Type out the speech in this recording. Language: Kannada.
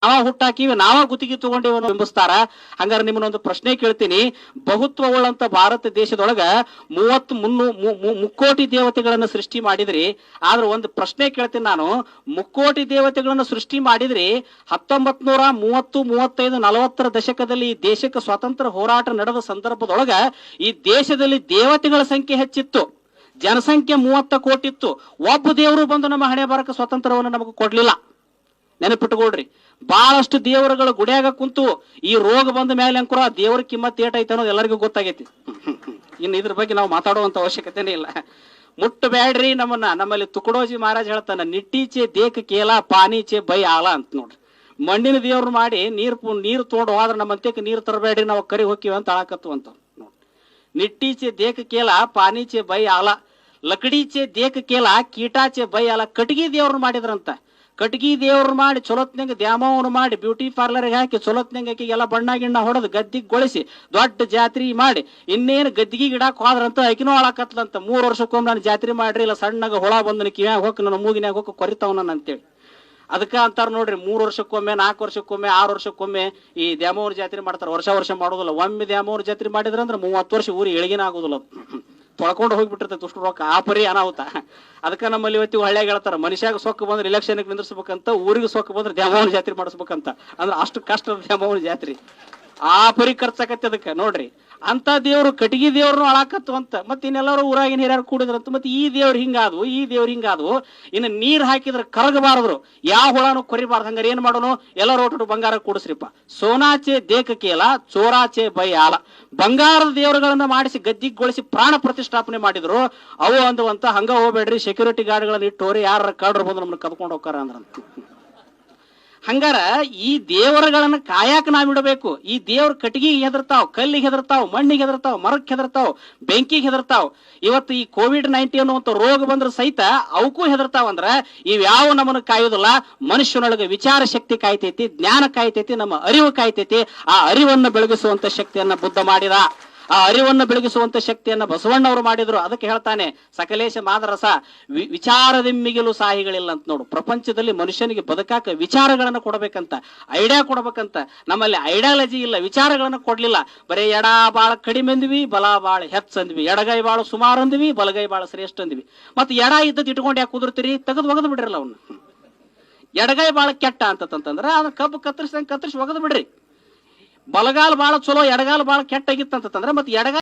ನಾವ ಹುಟ್ಟಾಕಿವಿ, ನಾವ ಗುತ್ತಿಗೆ ತಗೊಂಡಿವನು ಬಿಂಬಿಸ್ತಾರ. ಹಂಗಾರೆ ನಿಮ್ಮನ್ನೊಂದು ಪ್ರಶ್ನೆ ಕೇಳ್ತೀನಿ. ಬಹುತ್ವವುಳ್ಳಂತ ಭಾರತ ದೇಶದೊಳಗ 30 ದೇವತೆಗಳನ್ನ ಸೃಷ್ಟಿ ಮಾಡಿದ್ರಿ. ಆದ್ರೆ ಒಂದು ಪ್ರಶ್ನೆ ಕೇಳ್ತೀನಿ ನಾನು, 30 ದೇವತೆಗಳನ್ನ ಸೃಷ್ಟಿ ಮಾಡಿದ್ರಿ. 1930, 35, 40 ದಶಕದಲ್ಲಿ ಈ ದೇಶಕ್ಕೆ ಸ್ವಾತಂತ್ರ್ಯ ಹೋರಾಟ ನಡೆದ ಸಂದರ್ಭದೊಳಗ ಈ ದೇಶದಲ್ಲಿ ದೇವತೆಗಳ ಸಂಖ್ಯೆ ಹೆಚ್ಚಿತ್ತು, ಜನಸಂಖ್ಯೆ 30 ಕೋಟಿ ಇತ್ತು. ಒಬ್ಬ ದೇವರು ಬಂದು ನಮ್ಮ ಹಣೆ ಬರಕ ಸ್ವಾತಂತ್ರ್ಯವನ್ನು ನಮಗೆ ಕೊಡ್ಲಿಲ್ಲ. ನೆನಪಿಟ್ಟುಕೊಳ್ರಿ. ಬಹಳಷ್ಟು ದೇವರುಗಳು ಗುಡಿಯಾಗ ಕುಂತು ಈ ರೋಗ ಬಂದ ಮೇಲೆ ಅಂಕುರ ದೇವರ ಕಿಮ್ಮತ್ ಏಟೈತೆ ಅನ್ನೋದು ಎಲ್ಲರಿಗೂ ಗೊತ್ತಾಗೈತಿ. ಇನ್ನು ಇದ್ರ ಬಗ್ಗೆ ನಾವು ಮಾತಾಡುವಂತ ಅವಶ್ಯಕತೆನೇ ಇಲ್ಲ. ಮುಟ್ಟಬೇಡ್ರಿ ನಮ್ಮನ್ನ. ನಮ್ಮಲ್ಲಿ ತುಕಡೋಜಿ ಮಹಾರಾಜ್ ಹೇಳ್ತಾನ, ನಿಟ್ಟೀಚೆ ದೇಕ ಕೇಲ ಪಾನೀಚೆ ಬೈ ಆಲ ಅಂತ ನೋಡ್ರಿ. ಮಣ್ಣಿನ ದೇವ್ರು ಮಾಡಿ ನೀರು ತಗೊಂಡು ಹೋದ್ರೆ ನಮ್ಮಂತಕ್ಕೆ ನೀರು ತರಬೇಡ್ರಿ, ನಾವು ಕರಿ ಹೋಗಿವಿ ಅಂತ ಆಳಕತ್ತು ಅಂತ ನೋಡ್ರಿ. ನಿಟ್ಟೀಚೆ ದೇಕ ಕೇಲ ಪಾನೀಚೆ ಬೈ ಆಲ, ಲಕಡೀಚೆ ದೇಕ ಕೇಲ ಕೀಟಾಚೆ ಬೈ ಆಲ. ಕಟಗಿ ದೇವ್ರನ್ನ ಮಾಡಿದ್ರಂತ. ಕಟಗಿ ದೇವ್ರು ಮಾಡಿ ಚೊಲೋತ್ನಂಗ ದ್ಯಾಮವ್ವನು ಮಾಡಿ ಬ್ಯೂಟಿ ಪಾರ್ಲರ್ಗೆ ಹಾಕಿ ಚೊಲೋತ್ನಂಗ ಆಕಿಗೆಲ್ಲ ಬಣ್ಣ ಗಿಣ್ಣ ಹೊಡೆದು ಗದ್ದಿಗೊಳಿಸಿ ದೊಡ್ಡ ಜಾತ್ರೆ ಮಾಡಿ ಇನ್ನೇನು ಗದ್ದಿಗೆ ಗಿಡಕ್ಕೆ ಹೋದ್ರಂತ ಆಕಿನೂ ಹಾಳಕತ್ಲಂತ. 3 ವರ್ಷಕ್ಕೊಮ್ಮೆ ನಾನು ಜಾತ್ರೆ ಮಾಡ್ರಿ, ಇಲ್ಲ ಸಣ್ಣಗ ಹುಳ ಬಂದನ ಕಿವ್ಯಾಗ ಹೋಗಿ ನನ್ನ ಮೂಗಿನ್ಯಾಗ ಹೋಗಿ ಕೊರಿತಾವನ ಅಂತೇಳಿ. ಅದಕ್ಕ ಅಂತಾರ ನೋಡ್ರಿ, 3 ವರ್ಷಕ್ಕೊಮ್ಮೆ 4 ವರ್ಷಕ್ಕೊಮ್ಮೆ 6 ವರ್ಷಕ್ಕೊಮ್ಮೆ ಈ ದ್ಯಾಮವ್ವನ ಜಾತ್ರೆ ಮಾಡ್ತಾರ. ವರ್ಷ ಮಾಡೋದಿಲ್ಲ. ಒಮ್ಮೆ ದ್ಯಾಮವ್ವನ ಜಾತ್ರೆ ಮಾಡಿದ್ರಂದ್ರೆ 30 ವರ್ಷ ಊರಿಗೆ ಎಳಗಿನ ಆಗೋದಿಲ್ಲ. ತೊಳ್ಕೊಂಡು ಹೋಗ್ಬಿಟ್ಟಿರ್ತೈತೆ ಅಷ್ಟು ರೊಕ್ಕ. ಆ ಪರಿ ಅನಾಹುತ. ಅದಕ್ಕೆ ನಮ್ಮಲ್ಲಿ ಇವತ್ತು ಹಳ್ಳಿಯಾಗ ಹೇಳ್ತಾರ, ಮನುಷ್ಯಾಗ ಸೊಕ್ಕ ಬಂದ್ರೆ ಇಲೆಕ್ಷನ್ ನಿಂದಿರ್ಸ್ಬೇಕಂತ, ಊರಿಗೆ ಸೊಕ್ಕ ಬಂದ್ರೆ ದ್ಯಾಮವ್ವನ ಜಾತ್ರೆ ಮಾಡಿಸ್ಬೇಕಂತ. ಅಂದ್ರೆ ಅಷ್ಟು ಕಷ್ಟ ದ್ಯಾಮವ್ವನ ಜಾತ್ರೆ. ಆ ಪರಿ ಖರ್ಚಾಕತ್ತೆ ಅದಕ್ಕೆ ನೋಡ್ರಿ. ಅಂತ ದೇವ್ರು ಕಟಗಿ ದೇವ್ರನ್ನು ಅಳಾಕತ್ತು ಅಂತ. ಮತ್ತೆ ಇನ್ನೆಲ್ಲರೂ ಊರಾಗಿನ ಹಿರಿಯರು ಕೂಡಿದ್ರಂತ. ಮತ್ತೆ ಈ ದೇವ್ರು ಹಿಂಗಾದ್ವು, ಈ ದೇವ್ರು ಹಿಂಗಾದ್ವು. ಇನ್ನು ನೀರ್ ಹಾಕಿದ್ರೆ ಕರಗಬಾರದ್ರು, ಯಾವ ಹುಳನು ಕೊರಿಬಾರ್ದು. ಹಂಗಾರೆ ಏನ್ ಮಾಡೋನು, ಎಲ್ಲರೂ ಒಟ್ಟು ಬಂಗಾರ ಕೂಡಿಸ್ರಿಪ್ಪ. ಸೋನಾಚೆ ದೇಕ ಕೇಲ ಚೋರಾಚೆ ಬೈ ಆಲ. ಬಂಗಾರದ ದೇವರುಗಳನ್ನ ಮಾಡಿಸಿ ಗದ್ದಿಗೊಳಿಸಿ ಪ್ರಾಣ ಪ್ರತಿಷ್ಠಾಪನೆ ಮಾಡಿದ್ರು. ಅವು ಅಂದುವಂತ ಹಂಗ ಹೋಗ್ಬೇಡ್ರಿ, ಸೆಕ್ಯೂರಿಟಿ ಗಾರ್ಡ್ಗಳನ್ನ ಇಟ್ಟೋರಿ, ಯಾರ ಕಳ್ರು ಬಂದು ನಮ್ಮನ್ನ ಕದ್ಕೊಂಡು ಹೋಗ್ತಾರ ಅಂದ್ರಂತ. ಹಂಗಾರ ಈ ದೇವರುಗಳನ್ನ ಕಾಯಕ ನಾವಿಡಬೇಕು. ಈ ದೇವ್ರ ಕಟ್ಟಿಗೆ ಹೆದರ್ತಾವ್, ಕಲ್ಲಿಗೆ ಹೆದರ್ತಾವ್, ಮಣ್ಣಿಗೆ ಹೆದರ್ತಾವ್, ಮರಕ್ಕೆ ಹೆದರ್ತಾವ್, ಬೆಂಕಿಗೆ ಹೆದರ್ತಾವ್. ಇವತ್ತು ಈ COVID-19 ಅನ್ನುವಂತ ರೋಗ ಬಂದ್ರೆ ಸಹಿತ ಅವಕ್ಕೂ ಹೆದರ್ತಾವ. ಅಂದ್ರ ಇವ್ಯಾವ ನಮ್ಮನ್ನು ಕಾಯೋದಿಲ್ಲ. ಮನುಷ್ಯನೊಳಗೆ ವಿಚಾರ ಶಕ್ತಿ ಕಾಯ್ತೈತಿ, ಜ್ಞಾನ ಕಾಯ್ತೈತಿ, ನಮ್ಮ ಅರಿವು ಕಾಯ್ತೈತಿ. ಆ ಅರಿವನ್ನು ಬೆಳಗಿಸುವಂತ ಶಕ್ತಿಯನ್ನ ಬುದ್ಧ ಮಾಡಿದ. ಆ ಅರಿವನ್ನು ಬೆಳಗಿಸುವಂತ ಶಕ್ತಿಯನ್ನ ಬಸವಣ್ಣವರು ಮಾಡಿದ್ರು. ಅದಕ್ಕೆ ಹೇಳ್ತಾನೆ, ಸಕಲೇಶ ಮಾದರಸ ವಿಚಾರದೆಮ್ಮಿಗಿಲು ಸಾಹಿಗಳಿಲ್ಲ ಅಂತ ನೋಡು. ಪ್ರಪಂಚದಲ್ಲಿ ಮನುಷ್ಯನಿಗೆ ಬದುಕಾಕ ವಿಚಾರಗಳನ್ನ ಕೊಡಬೇಕಂತ, ಐಡಿಯಾ ಕೊಡಬೇಕಂತ. ನಮ್ಮಲ್ಲಿ ಐಡಿಯಾಲಜಿ ಇಲ್ಲ, ವಿಚಾರಗಳನ್ನ ಕೊಡ್ಲಿಲ್ಲ. ಬರೀ ಎಡ ಬಾಳ ಕಡಿಮೆ ಅಂದ್ವಿ, ಬಲ ಬಾಳ ಹೆಚ್ಚ ಅಂದ್ವಿ. ಎಡಗೈ ಬಾಳ ಸುಮಾರು ಅಂದ್ವಿ, ಬಲಗೈ ಬಾಳ ಶ್ರೇಷ್ಠ ಅಂದ್ವಿ. ಮತ್ತೆ ಎಡ ಇದ್ದದ್ ಇಟ್ಕೊಂಡು ಯಾಕೆ ಕುದುರ್ತೀರಿ? ತೆಗೆದು ಒಗದು ಬಿಡ್ರಲ್ಲ ಅವನ್ನ. ಎಡಗೈ ಬಾಳ ಕೆಟ್ಟ ಅಂತಂದ್ರೆ ಅದನ್ನ ಕಬ್ಬು ಕತ್ತರಿಸಿ ಒಗದು ಬಿಡ್ರಿ. ಬಲಗಾಲ ಬಾಳ ಚಲೋ, ಎಡಗಾಲ ಬಾಳ ಕೆಟ್ಟಾಗಿತ್ತಂತಂದ್ರೆ ಮತ್ತೆ ಎಡಗಾಲ